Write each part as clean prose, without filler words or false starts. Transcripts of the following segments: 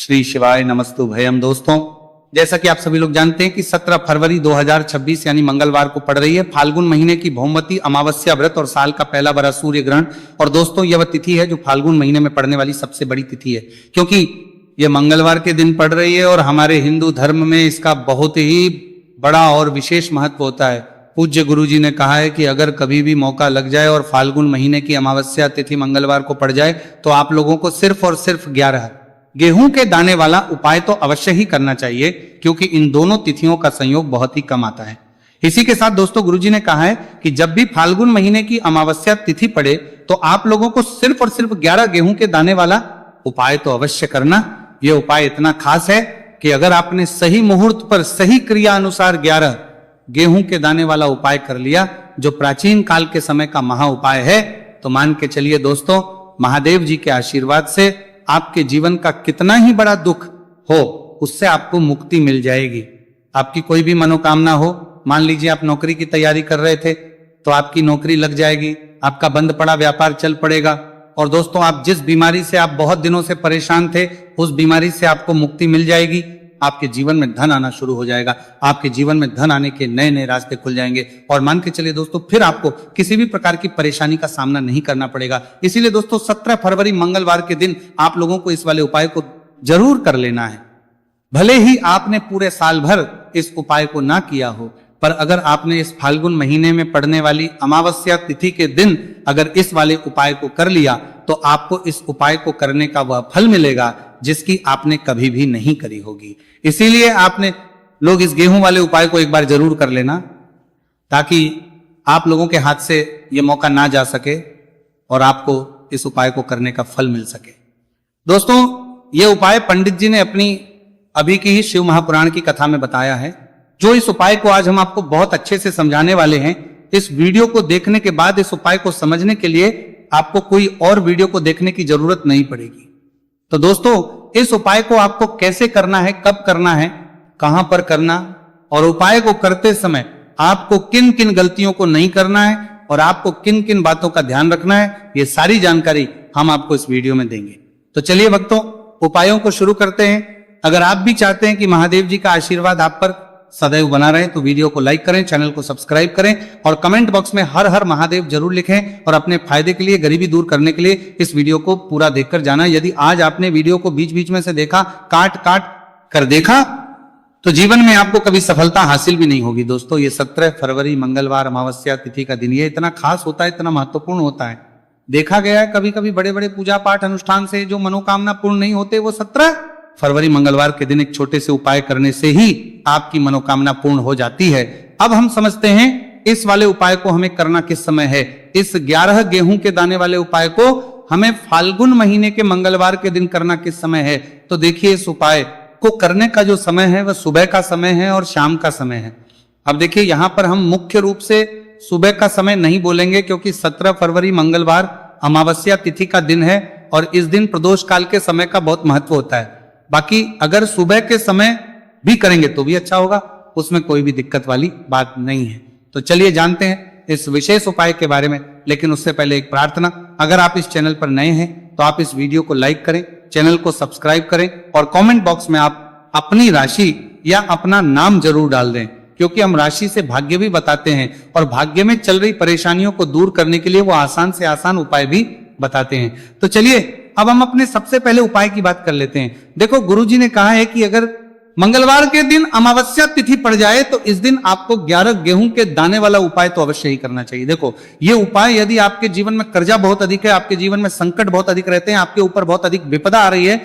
श्री शिवाय नमस्तु भयम। दोस्तों, जैसा कि आप सभी लोग जानते हैं कि 17 फरवरी 2026 यानी मंगलवार को पड़ रही है फाल्गुन महीने की भौमवती अमावस्या व्रत और साल का पहला बड़ा सूर्य ग्रहण। और दोस्तों, यह वह तिथि है जो फाल्गुन महीने में पड़ने वाली सबसे बड़ी तिथि है, क्योंकि यह मंगलवार के दिन पड़ रही है और हमारे हिंदू धर्म में इसका बहुत ही बड़ा और विशेष महत्व होता है। पूज्य गुरु जी ने कहा है कि अगर कभी भी मौका लग जाए और फाल्गुन महीने की अमावस्या तिथि मंगलवार को पड़ जाए तो आप लोगों को सिर्फ और सिर्फ 11 गेहूं के दाने वाला उपाय तो अवश्य ही करना चाहिए, क्योंकि इन दोनों तिथियों का संयोग बहुत ही कम आता है। इसी के साथ दोस्तों, गुरुजी ने कहा है कि जब भी फाल्गुन महीने की अमावस्या तिथि पड़े तो आप लोगों को सिर्फ और सिर्फ 11 गेहूं के दाने वाला उपाय तो अवश्य करना। यह उपाय इतना खास है कि अगर आपने सही मुहूर्त पर सही क्रिया अनुसार 11 गेहूं के दाने वाला उपाय कर लिया, जो प्राचीन काल के समय का महा उपाय है, तो मान के चलिए दोस्तों, महादेव जी के आशीर्वाद से आपके जीवन का कितना ही बड़ा दुख हो उससे आपको मुक्ति मिल जाएगी। आपकी कोई भी मनोकामना हो, मान लीजिए आप नौकरी की तैयारी कर रहे थे तो आपकी नौकरी लग जाएगी, आपका बंद पड़ा व्यापार चल पड़ेगा। और दोस्तों, आप जिस बीमारी से आप बहुत दिनों से परेशान थे उस बीमारी से आपको मुक्ति मिल जाएगी। आपके जीवन में धन आना शुरू हो जाएगा, आपके जीवन में धन आने के नए नए रास्ते खुल जाएंगे और मान के चलिए दोस्तों, फिर आपको किसी भी प्रकार की परेशानी का सामना नहीं करना पड़ेगा। इसीलिए दोस्तों, 17 फरवरी मंगलवार के दिन आप लोगों को इस वाले उपाय को जरूर कर लेना है। भले ही आपने पूरे साल भर इस उपाय को ना किया हो, पर अगर आपने इस फाल्गुन महीने में पड़ने वाली अमावस्या तिथि के दिन अगर इस वाले उपाय को कर लिया तो आपको इस उपाय को करने का वह फल मिलेगा जिसकी आपने कभी भी नहीं करी होगी। इसीलिए आपने लोग इस गेहूं वाले उपाय को एक बार जरूर कर लेना, ताकि आप लोगों के हाथ से यह मौका ना जा सके और आपको इस उपाय को करने का फल मिल सके। दोस्तों, यह उपाय पंडित जी ने अपनी अभी की ही शिव महापुराण की कथा में बताया है। जो इस उपाय को आज हम आपको बहुत अच्छे से समझाने वाले हैं, इस वीडियो को देखने के बाद इस उपाय को समझने के लिए आपको कोई और वीडियो को देखने की जरूरत नहीं पड़ेगी। तो दोस्तों, इस उपाय को आपको कैसे करना है, कब करना है, कहां पर करना, और उपाय को करते समय आपको किन किन गलतियों को नहीं करना है और आपको किन किन बातों का ध्यान रखना है, ये सारी जानकारी हम आपको इस वीडियो में देंगे। तो चलिए भक्तों, उपायों को शुरू करते हैं। अगर आप भी चाहते हैं कि महादेव जी का आशीर्वाद आप पर सदैव बना रहे तो वीडियो को लाइक करें, चैनल को सब्सक्राइब करें और कमेंट बॉक्स में हर हर महादेव जरूर लिखें। और अपने फायदे के लिए, गरीबी दूर करने के लिए इस वीडियो को पूरा देखकर जाना। यदि आज आपने वीडियो को बीच बीच में से देखा, काट काट कर देखा, तो जीवन में आपको कभी सफलता हासिल भी नहीं होगी। दोस्तों, ये 17 फरवरी मंगलवार अमावस्या तिथि का दिन, ये इतना खास होता है, इतना महत्वपूर्ण होता है। देखा गया है कभी कभी बड़े बड़े पूजा पाठ अनुष्ठान से जो मनोकामना पूर्ण नहीं होते, वो 17 फरवरी मंगलवार के दिन एक छोटे से उपाय करने से ही आपकी मनोकामना पूर्ण हो जाती है। अब हम समझते हैं इस वाले उपाय को हमें करना किस समय है। इस 11 गेहूं के दाने वाले उपाय को हमें फाल्गुन महीने के मंगलवार के दिन करना किस समय है। तो देखिए, इस उपाय को करने का जो समय है वह सुबह का समय है और शाम का समय है। अब देखिए, यहां पर हम मुख्य रूप से सुबह का समय नहीं बोलेंगे, क्योंकि 17 फरवरी मंगलवार अमावस्या तिथि का दिन है और इस दिन प्रदोष काल के समय का बहुत महत्व होता है। बाकी अगर सुबह के समय भी करेंगे तो भी अच्छा होगा, उसमें कोई भी दिक्कत वाली बात नहीं है। तो चलिए जानते हैं इस विशेष उपाय के बारे में। लेकिन उससे पहले एक प्रार्थना, अगर आप इस चैनल पर नए हैं तो आप इस वीडियो को लाइक करें, चैनल को सब्सक्राइब करें और कमेंट बॉक्स में आप अपनी राशि या अपना नाम जरूर डाल दें, क्योंकि हम राशि से भाग्य भी बताते हैं और भाग्य में चल रही परेशानियों को दूर करने के लिए वो आसान से आसान उपाय भी बताते हैं। तो चलिए अब हम अपने सबसे पहले उपाय की बात कर लेते हैं। देखो, गुरुजी ने कहा है कि अगर मंगलवार के दिन अमावस्या तिथि पड़ जाए तो इस दिन आपको 11 गेहूं के दाने वाला उपाय तो अवश्य ही करना चाहिए। देखो, ये उपाय यदि आपके जीवन में कर्जा बहुत अधिक है, आपके जीवन में संकट बहुत अधिक रहते हैं, आपके ऊपर बहुत अधिक विपदा आ रही है,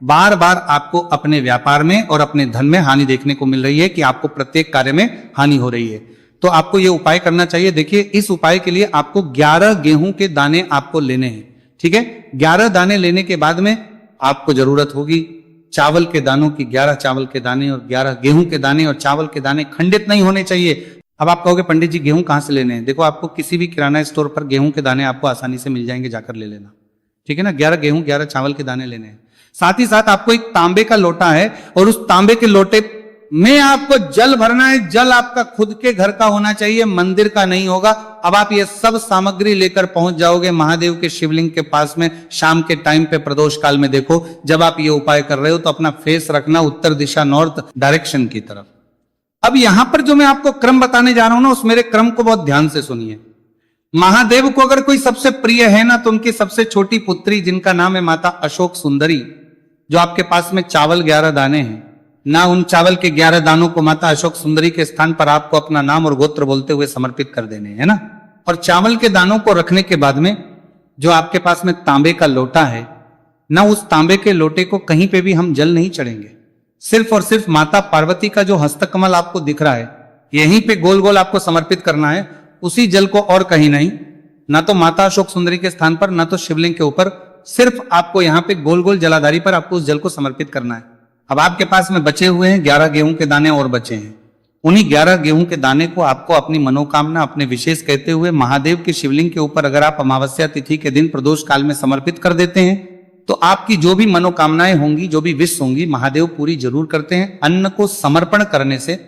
बार बार आपको अपने व्यापार में और अपने धन में हानि देखने को मिल रही है कि आपको प्रत्येक कार्य में हानि हो रही है, तो आपको ये उपाय करना चाहिए। देखिए, इस उपाय के लिए आपको 11 गेहूं के दाने आपको लेने हैं। ठीक है, 11 दाने लेने के बाद में आपको जरूरत होगी चावल के दानों की। 11 चावल के दाने और 11 गेहूं के दाने, और चावल के दाने खंडित नहीं होने चाहिए। अब आप कहोगे पंडित जी गेहूं कहां से लेने हैं? देखो, आपको किसी भी किराना स्टोर पर गेहूं के दाने आपको आसानी से मिल जाएंगे, जाकर ले लेना। ठीक है ना, 11 गेहूं 11 चावल के दाने लेने हैं। साथ ही साथ आपको एक तांबे का लोटा है और उस तांबे के लोटे में आपको जल भरना है। जल आपका खुद के घर का होना चाहिए, मंदिर का नहीं होगा। अब आप ये सब सामग्री लेकर पहुंच जाओगे महादेव के शिवलिंग के पास में शाम के टाइम पे प्रदोष काल में। देखो जब आप ये उपाय कर रहे हो तो अपना फेस रखना उत्तर दिशा, नॉर्थ डायरेक्शन की तरफ। अब यहां पर जो मैं आपको क्रम बताने जा रहा हूं ना, उस मेरे क्रम को बहुत ध्यान से सुनिए। महादेव को अगर कोई सबसे प्रिय है ना, तो उनकी सबसे छोटी पुत्री जिनका नाम है माता अशोक सुंदरी, जो आपके पास में चावल 11 दाने हैं ना, उन चावल के 11 दानों को माता अशोक सुंदरी के स्थान पर आपको अपना नाम और गोत्र बोलते हुए समर्पित कर देने हैं ना। और चावल के दानों को रखने के बाद में जो आपके पास में तांबे का लोटा है ना, उस तांबे के लोटे को कहीं पे भी हम जल नहीं चढ़ेंगे। सिर्फ और सिर्फ माता पार्वती का जो हस्तकमल आपको दिख रहा है, यहीं पे गोल गोल आपको समर्पित करना है, उसी जल को, और कहीं नहीं। ना तो माता अशोक सुंदरी के स्थान पर, ना तो शिवलिंग के ऊपर, सिर्फ आपको यहाँ पे गोल गोल जलाधारी पर आपको उस जल को समर्पित करना है। अब आपके पास में बचे हुए हैं 11 गेहूं के दाने और बचे हैं। उन्हीं 11 गेहूं के दाने को आपको अपनी मनोकामना, अपने विशेष कहते हुए महादेव के शिवलिंग के ऊपर अगर आप अमावस्या तिथि के दिन प्रदोष काल में समर्पित कर देते हैं, तो आपकी जो भी मनोकामनाएं होंगी, जो भी विश होंगी, महादेव पूरी जरूर करते हैं। अन्न को समर्पण करने से,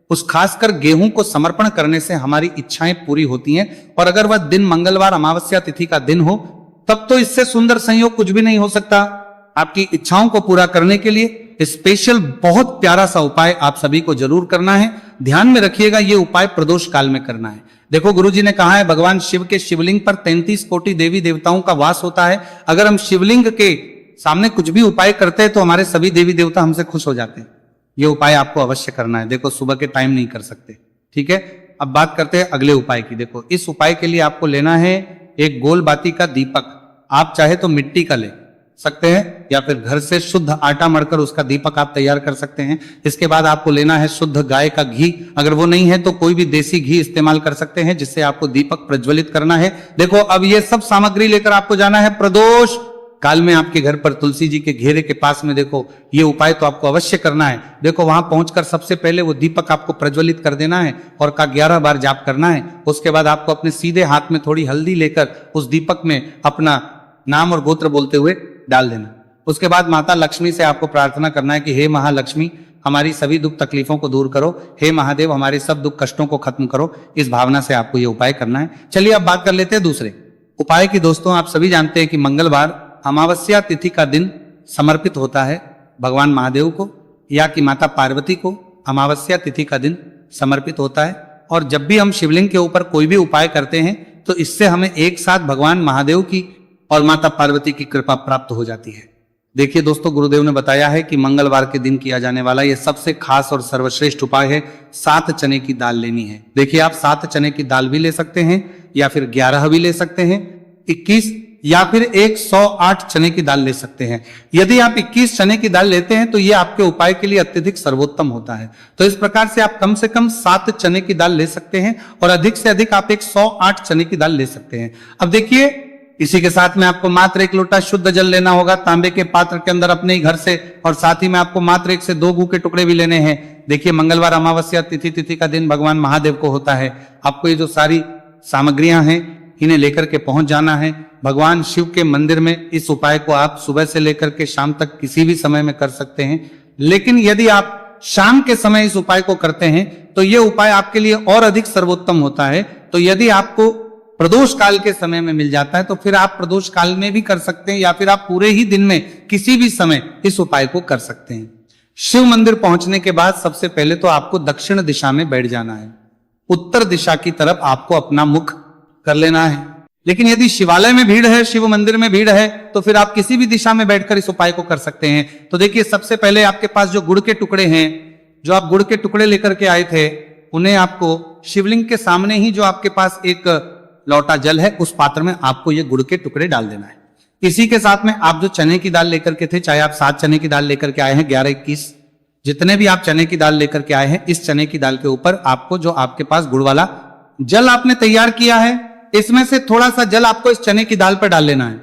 उस खासकर गेहूं को समर्पण करने से हमारी इच्छाएं पूरी होती हैं। और अगर वह दिन मंगलवार अमावस्या तिथि का दिन हो, तब तो इससे सुंदर संयोग कुछ भी नहीं हो सकता। आपकी इच्छाओं को पूरा करने के लिए स्पेशल बहुत प्यारा सा उपाय आप सभी को जरूर करना है। ध्यान में रखिएगा, ये उपाय प्रदोष काल में करना है। देखो गुरुजी ने कहा है भगवान शिव के शिवलिंग पर 33 कोटि देवी देवताओं का वास होता है। अगर हम शिवलिंग के सामने कुछ भी उपाय करते हैं तो हमारे सभी देवी देवता हमसे खुश हो जाते हैं। ये उपाय आपको अवश्य करना है। देखो सुबह के टाइम नहीं कर सकते, ठीक है। अब बात करते हैं अगले उपाय की। देखो इस उपाय के लिए आपको लेना है एक गोल बाती का दीपक। आप चाहे तो मिट्टी का ले सकते हैं या फिर घर से शुद्ध आटा मढ़कर उसका दीपक आप तैयार कर सकते हैं। इसके बाद आपको लेना है शुद्ध गाय का घी। अगर वो नहीं है तो कोई भी देसी घी इस्तेमाल कर सकते हैं, जिससे आपको दीपक प्रज्वलित करना है। देखो अब ये सब सामग्री लेकर आपको जाना है प्रदोष काल में आपके घर पर तुलसी जी के घेरे के पास में। देखो ये उपाय तो आपको अवश्य करना है। देखो वहां पहुंचकर सबसे पहले वो दीपक आपको प्रज्वलित कर देना है और का 11 बार जाप करना है। उसके बाद आपको अपने सीधे हाथ में थोड़ी हल्दी लेकर उस दीपक में अपना नाम और गोत्र बोलते हुए डाल देना। उसके बाद माता लक्ष्मी से आपको प्रार्थना करना है कि हे महालक्ष्मी, हमारी सभी दुख तकलीफों को दूर करो। हे महादेव, हमारे सब दुख कष्टों को खत्म करो। इस भावना से आपको ये उपाय करना है। चलिए अब बात कर लेते हैं दूसरे उपाय की। दोस्तों आप सभी जानते हैं कि मंगलवार अमावस्या तिथि का दिन समर्पित होता है भगवान महादेव को, या कि माता पार्वती को अमावस्या तिथि का दिन समर्पित होता है। और जब भी हम शिवलिंग के ऊपर कोई भी उपाय करते हैं तो इससे हमें एक साथ भगवान महादेव की और माता पार्वती की कृपा प्राप्त हो जाती है। देखिए दोस्तों, गुरुदेव ने बताया है कि मंगलवार के दिन किया जाने वाला यह सबसे खास और सर्वश्रेष्ठ उपाय है। 7 चने की दाल लेनी है। देखिए आप 7 चने की दाल भी ले सकते हैं या फिर 11 भी ले सकते हैं, 21 या फिर 108 चने की दाल ले सकते हैं। यदि आप 21 चने की दाल लेते हैं तो यह आपके उपाय के लिए अत्यधिक सर्वोत्तम होता है। तो इस प्रकार से आप कम से कम 7 चने की दाल ले सकते हैं और अधिक से अधिक आप 108 चने की दाल ले सकते हैं। अब देखिए इसी के साथ में आपको मात्र 1 लोटा शुद्ध जल लेना होगा तांबे के पात्र के अंदर अपने ही घर से, और साथ ही में आपको मात्र 1 से 2 गू के टुकड़े भी लेने हैं। देखिए मंगलवार अमावस्या तिथि का दिन भगवान महादेव को होता है। आपको ये जो सारी सामग्रियां हैं इन्हें लेकर के पहुंच जाना है भगवान शिव के मंदिर में। इस उपाय को आप सुबह से लेकर के शाम तक किसी भी समय में कर सकते हैं, लेकिन यदि आप शाम के समय इस उपाय को करते हैं तो यह उपाय आपके लिए और अधिक सर्वोत्तम होता है। तो यदि आपको प्रदोष काल के समय में मिल जाता है तो फिर आप प्रदोष काल में भी कर सकते हैं, या फिर आप पूरे ही दिन में किसी भी समय इस उपाय को कर सकते हैं। शिव मंदिर पहुंचने के बाद सबसे पहले तो आपको दक्षिण दिशा में बैठ जाना है। उत्तर दिशा की तरफ आपको अपना मुख कर लेना है। लेकिन यदि शिवालय में भीड़ है, शिव मंदिर में भीड़ है, तो फिर आप किसी भी दिशा में बैठकर इस उपाय को कर सकते हैं। तो देखिए सबसे पहले आपके पास जो गुड़ के टुकड़े हैं, जो आप गुड़ के टुकड़े लेकर के आए थे, उन्हें आपको शिवलिंग के सामने ही जो आपके पास एक लौटा जल है उस पात्र में आपको ये गुड़ के टुकड़े डाल देना है। इसी के साथ में आप जो चने की दाल लेकर के थे, चाहे आप 7 चने की दाल लेकर के आए हैं, 11, 21 जितने भी आप चने की दाल लेकर के आए हैं, इस चने की दाल के ऊपर आपको जो आपके पास गुड़ वाला जल आपने तैयार किया है, इसमें से थोड़ा सा जल आपको इस चने की दाल पर डाल लेना है।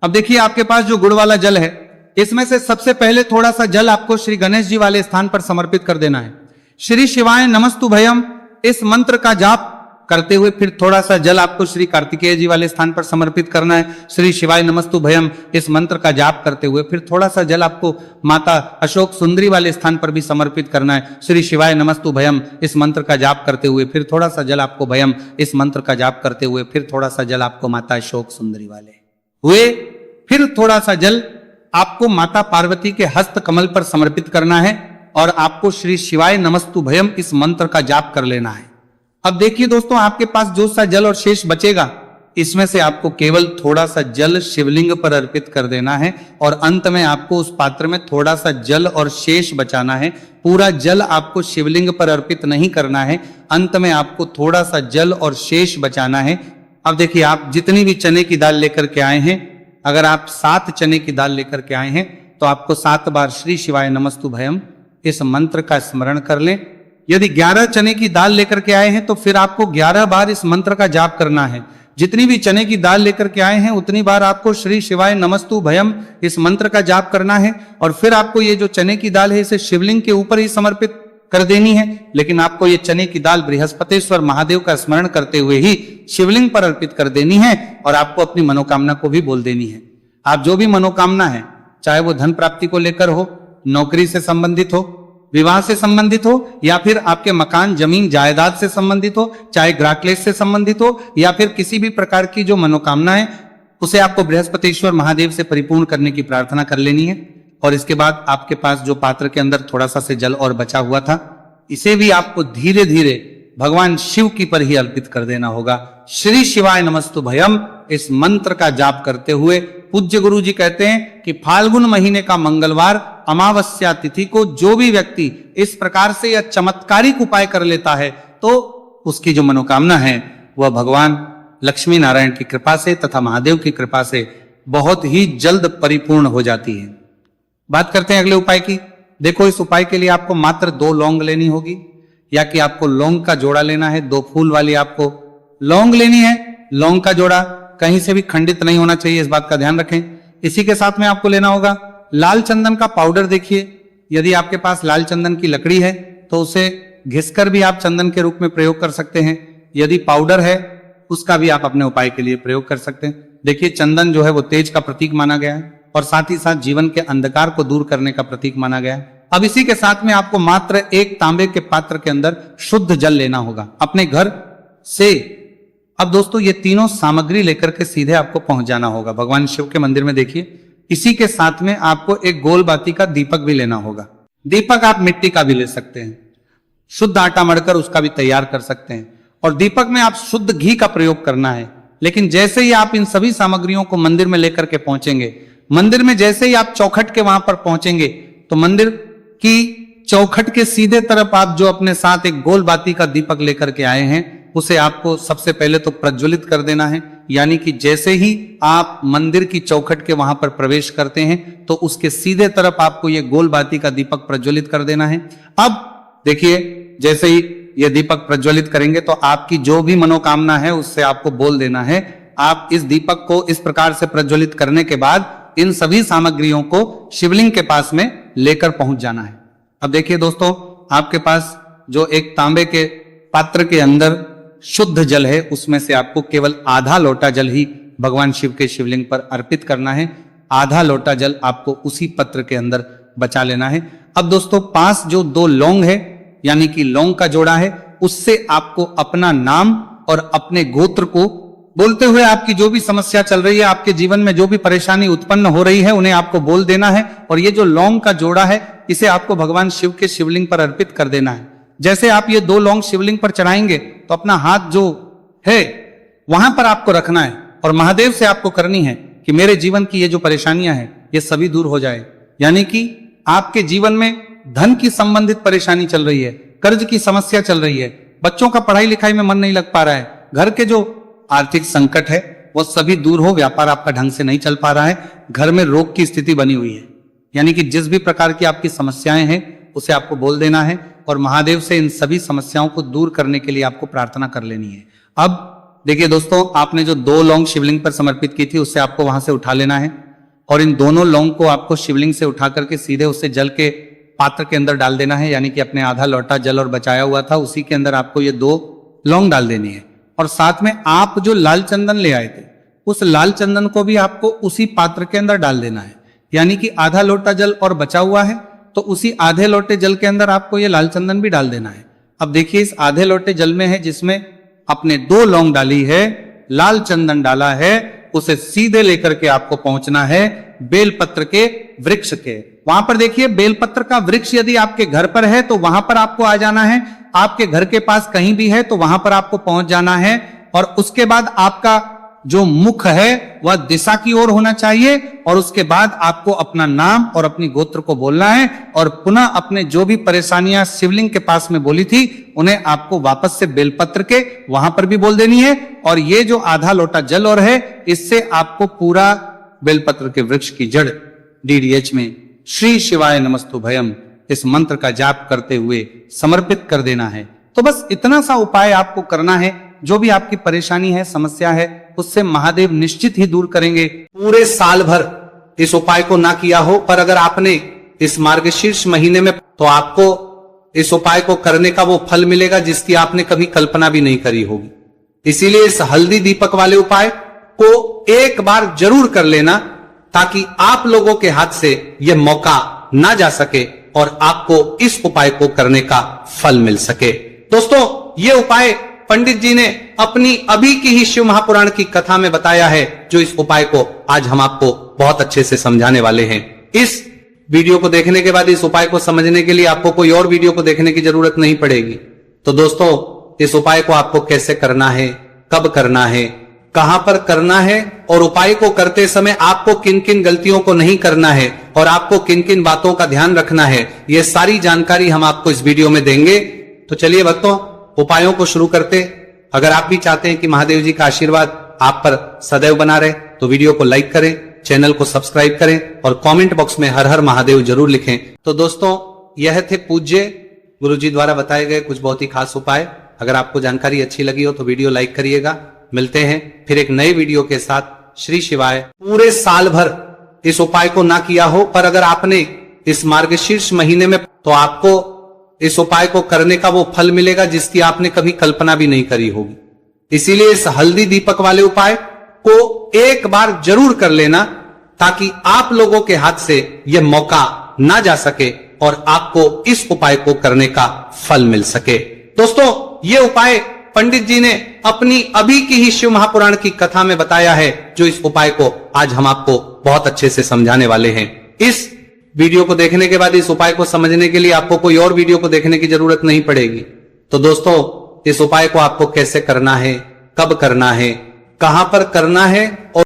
अब देखिए आपके पास जो गुड़ वाला जल है, इसमें से सबसे पहले थोड़ा सा जल आपको श्री गणेश जी वाले स्थान पर समर्पित कर देना है। श्री शिवाय नमस्तु भयम इस मंत्र का जाप करते हुए फिर थोड़ा सा जल आपको श्री कार्तिकेय जी वाले स्थान पर समर्पित करना है। श्री शिवाय नमस्तु भयम इस मंत्र का जाप करते हुए फिर थोड़ा सा जल आपको माता अशोक सुंदरी वाले स्थान पर भी समर्पित करना है। श्री शिवाय नमस्तु भयम इस मंत्र का जाप करते हुए फिर थोड़ा सा जल आपको भयम इस मंत्र का जाप करते हुए फिर थोड़ा सा जल आपको माता अशोक सुंदरी वाले हुए, फिर थोड़ा सा जल आपको माता पार्वती के हस्त कमल पर समर्पित करना है और आपको श्री शिवाय नमस्तु भयम इस मंत्र का जाप कर लेना है। अब देखिए दोस्तों, आपके पास जो सा जल और शेष बचेगा इसमें से आपको केवल थोड़ा सा जल शिवलिंग पर अर्पित कर देना है और अंत में आपको उस पात्र में थोड़ा सा जल और शेष बचाना है। पूरा जल आपको शिवलिंग पर अर्पित नहीं करना है, अंत में आपको थोड़ा सा जल और शेष बचाना है। अब देखिए, आप जितनी भी चने की दाल लेकर के आए हैं, अगर आप 7 चने की दाल लेकर के आए हैं तो आपको 7 बार श्री शिवाय नमस्तु भयम इस मंत्र का स्मरण कर लें। यदि 11 चने की दाल लेकर के आए हैं तो फिर आपको 11 बार इस मंत्र का जाप करना है। जितनी भी चने की दाल लेकर के आए हैं उतनी बार आपको श्री शिवाय नमस्तु भयम इस मंत्र का जाप करना है और फिर आपको ये जो चने की दाल है इसे शिवलिंग के ऊपर ही समर्पित कर देनी है। लेकिन आपको ये चने की दाल बृहस्पतिश्वर महादेव का स्मरण करते हुए ही शिवलिंग पर अर्पित कर देनी है और आपको अपनी मनोकामना को भी बोल देनी है। आप जो भी मनोकामना है, चाहे वो धन प्राप्ति को लेकर हो, नौकरी से संबंधित हो, विवाह से संबंधित हो, या फिर आपके मकान जमीन जायदाद से संबंधित हो, चाहे ग्राहकलेश से संबंधित हो, या फिर किसी भी प्रकार की जो मनोकामना है उसे आपको बृहस्पतिश्वर महादेव से परिपूर्ण करने की प्रार्थना कर लेनी है। और इसके बाद आपके पास जो पात्र के अंदर थोड़ा सा से जल और बचा हुआ था, इसे भी आपको धीरे धीरे भगवान शिव की पर ही अर्पित कर देना होगा। श्री शिवाय नमस्तु भयम इस मंत्र का जाप करते हुए पूज्य गुरु जी कहते हैं कि फाल्गुन महीने का मंगलवार अमावस्या तिथि को जो भी व्यक्ति इस प्रकार से यह चमत्कारिक उपाय कर लेता है तो उसकी जो मनोकामना है वह भगवान लक्ष्मी नारायण की कृपा से तथा महादेव की कृपा से बहुत ही जल्द परिपूर्ण हो जाती है। बात करते हैं अगले उपाय की। देखो, इस उपाय के लिए आपको मात्र 2 लौंग लेनी होगी, या कि आपको लौंग का जोड़ा लेना है। 2 फूल वाली आपको लौंग लेनी है। लौंग का जोड़ा कहीं से भी खंडित नहीं होना चाहिए, इस बात का ध्यान रखें। इसी के साथ में आपको लेना होगा लाल चंदन का पाउडर। देखिए, यदि आपके पास लाल चंदन की लकड़ी है तो उसे घिसकर भी आप चंदन के रूप में प्रयोग कर सकते हैं। यदि पाउडर है उसका भी आप अपने उपाय के लिए प्रयोग कर सकते हैं। देखिए, चंदन जो है वो तेज का प्रतीक माना गया है और साथ ही साथ जीवन के अंधकार को दूर करने का प्रतीक माना गया है। अब इसी के साथ में आपको मात्र 1 तांबे के पात्र के अंदर शुद्ध जल लेना होगा अपने घर से। अब दोस्तों, ये तीनों सामग्री लेकर के सीधे आपको पहुंच जाना होगा भगवान शिव के मंदिर में। देखिए, इसी के साथ में आपको एक गोल बाती का दीपक भी लेना होगा। दीपक आप मिट्टी का भी ले सकते हैं, शुद्ध आटा मढ़कर उसका भी तैयार कर सकते हैं, और दीपक में आप शुद्ध घी का प्रयोग करना है। लेकिन जैसे ही आप इन सभी सामग्रियों को मंदिर में लेकर के पहुंचेंगे, मंदिर में जैसे ही आप चौखट के वहां पर पहुंचेंगे तो मंदिर की चौखट के सीधे तरफ आप जो अपने साथ एक गोल बाती का दीपक लेकर के आए हैं उसे आपको सबसे पहले तो प्रज्वलित कर देना है। यानी कि जैसे ही आप मंदिर की चौखट के वहां पर प्रवेश करते हैं तो उसके सीधे तरफ आपको ये गोल बाती का दीपक प्रज्वलित कर देना है। अब देखिए, जैसे ही ये दीपक प्रज्वलित करेंगे तो आपकी जो भी मनोकामना है उससे आपको बोल देना है। आप इस दीपक को इस प्रकार से प्रज्वलित करने के बाद इन सभी सामग्रियों को शिवलिंग के पास में लेकर पहुंच जाना है। अब देखिए दोस्तों, आपके पास जो एक तांबे के पात्र के अंदर शुद्ध जल है उसमें से आपको केवल आधा लोटा जल ही भगवान शिव के शिवलिंग पर अर्पित करना है। आधा लोटा जल आपको उसी पत्र के अंदर बचा लेना है। अब दोस्तों, पास जो 2 लौंग है यानी कि लौंग का जोड़ा है, उससे आपको अपना नाम और अपने गोत्र को बोलते हुए आपकी जो भी समस्या चल रही है, आपके जीवन में जो भी परेशानी उत्पन्न हो रही है, उन्हें आपको बोल देना है। और ये जो लौंग का जोड़ा है इसे आपको भगवान शिव के शिवलिंग पर अर्पित कर देना है। जैसे आप ये 2 लौंग शिवलिंग पर चढ़ाएंगे तो अपना हाथ जो है वहां पर आपको रखना है और महादेव से आपको करनी है कि मेरे जीवन की ये जो परेशानियां हैं ये सभी दूर हो जाए। यानी कि आपके जीवन में धन की संबंधित परेशानी चल रही है, कर्ज की समस्या चल रही है, बच्चों का पढ़ाई लिखाई में मन नहीं लग पा रहा है, घर के जो आर्थिक संकट है वो सभी दूर हो, व्यापार आपका ढंग से नहीं चल पा रहा है, घर में रोग की स्थिति बनी हुई है। यानी कि जिस भी प्रकार की आपकी समस्याएं हैं उसे आपको बोल देना है और महादेव से इन सभी समस्याओं को दूर करने के लिए आपको प्रार्थना कर लेनी है। अब देखिए दोस्तों, आपने जो 2 लौंग शिवलिंग पर समर्पित की थी उससे आपको वहां से उठा लेना है और इन दोनों लौंग को आपको शिवलिंग से उठा करके सीधे उससे जल के पात्र के अंदर डाल देना है। यानी कि अपने आधा लोटा जल और बचाया हुआ था उसी के अंदर आपको ये 2 लौंग डाल देनी है और साथ में आप जो लाल चंदन ले आए थे उस लाल चंदन को भी आपको उसी पात्र के अंदर डाल देना है। यानी कि आधा लोटा जल और बचा हुआ है तो उसी आधे लोटे जल के अंदर आपको ये लाल चंदन भी डाल देना है। अब देखिए इस आधे लोटे जल में है जिसमें अपने 2 लौंग डाली है, लाल चंदन डाला है, उसे सीधे लेकर के आपको पहुंचना है बेलपत्र के वृक्ष के। वहां पर देखिए बेलपत्र का वृक्ष यदि आपके घर पर है तो वहां पर आपको आ जाना है, आपके घर के पास कहीं भी है तो वहां पर आपको पहुंच जाना है। और उसके बाद आपका जो मुख है वह दिशा की ओर होना चाहिए और उसके बाद आपको अपना नाम और अपनी गोत्र को बोलना है और पुनः अपने जो भी परेशानियां शिवलिंग के पास में बोली थी उन्हें आपको वापस से बेलपत्र के वहां पर भी बोल देनी है। और ये जो आधा लोटा जल और है इससे आपको पूरा बेलपत्र के वृक्ष की जड़ DDH में श्री शिवाय नमस्तुभयम इस मंत्र का जाप करते हुए समर्पित कर देना है। तो बस इतना सा उपाय आपको करना है। जो भी आपकी परेशानी है, समस्या है, उससे महादेव निश्चित ही दूर करेंगे। पूरे साल भर इस उपाय को ना किया हो पर अगर आपने इस मार्गशीर्ष महीने में तो आपको इस उपाय को करने का वो फल मिलेगा जिसकी आपने कभी कल्पना भी नहीं करी होगी। इसीलिए इस हल्दी दीपक वाले उपाय को एक बार जरूर कर लेना ताकि आप लोगों के हाथ से यह मौका ना जा सके और आपको इस उपाय को करने का फल मिल सके। दोस्तों ये उपाय पंडित जी ने अपनी अभी की ही शिव महापुराण की कथा में बताया है, जो इस उपाय को आज हम आपको बहुत अच्छे से समझाने वाले हैं। इस वीडियो को देखने के बाद इस उपाय को समझने के लिए आपको कोई और वीडियो को देखने की जरूरत नहीं पड़ेगी। तो दोस्तों इस उपाय को आपको कैसे करना है, कब करना है, कहां पर करना है और उपाय को करते समय आपको किन किन गलतियों को नहीं करना है और आपको किन किन बातों का ध्यान रखना है, ये सारी जानकारी हम आपको इस वीडियो में देंगे। तो चलिए भक्तों उपायों को शुरू करते। अगर आप भी चाहते हैं कि महादेव जी का आशीर्वाद आप पर सदैव बना रहे तो वीडियो को लाइक करें, चैनल को सब्सक्राइब करें और कमेंट बॉक्स में हर हर महादेव जरूर लिखें। तो दोस्तों यह थे पूज्य गुरु जी द्वारा बताए गए कुछ बहुत ही खास उपाय। अगर आपको जानकारी अच्छी लगी हो तो वीडियो लाइक करिएगा। मिलते हैं फिर एक नए वीडियो के साथ। श्री शिवाय। पूरे साल भर इस उपाय को ना किया हो पर अगर आपने इस मार्गशीर्ष महीने में तो आपको इस उपाय को करने का वो फल मिलेगा जिसकी आपने कभी कल्पना भी नहीं करी होगी। इसीलिए इस हल्दी दीपक वाले उपाय को एक बार जरूर कर लेना ताकि आप लोगों के हाथ से यह मौका ना जा सके और आपको इस उपाय को करने का फल मिल सके। दोस्तों ये उपाय पंडित जी ने अपनी अभी की ही शिव महापुराण की कथा में बताया है, जो इस उपाय को आज हम आपको बहुत अच्छे से समझाने वाले हैं। इस वीडियो को देखने के बाद इस उपाय को समझने के लिए आपको कोई और वीडियो को देखने की जरूरत नहीं पड़ेगी। तो दोस्तों इस उपाय को आपको कैसे करना है, कब करना है, कहां पर करना है और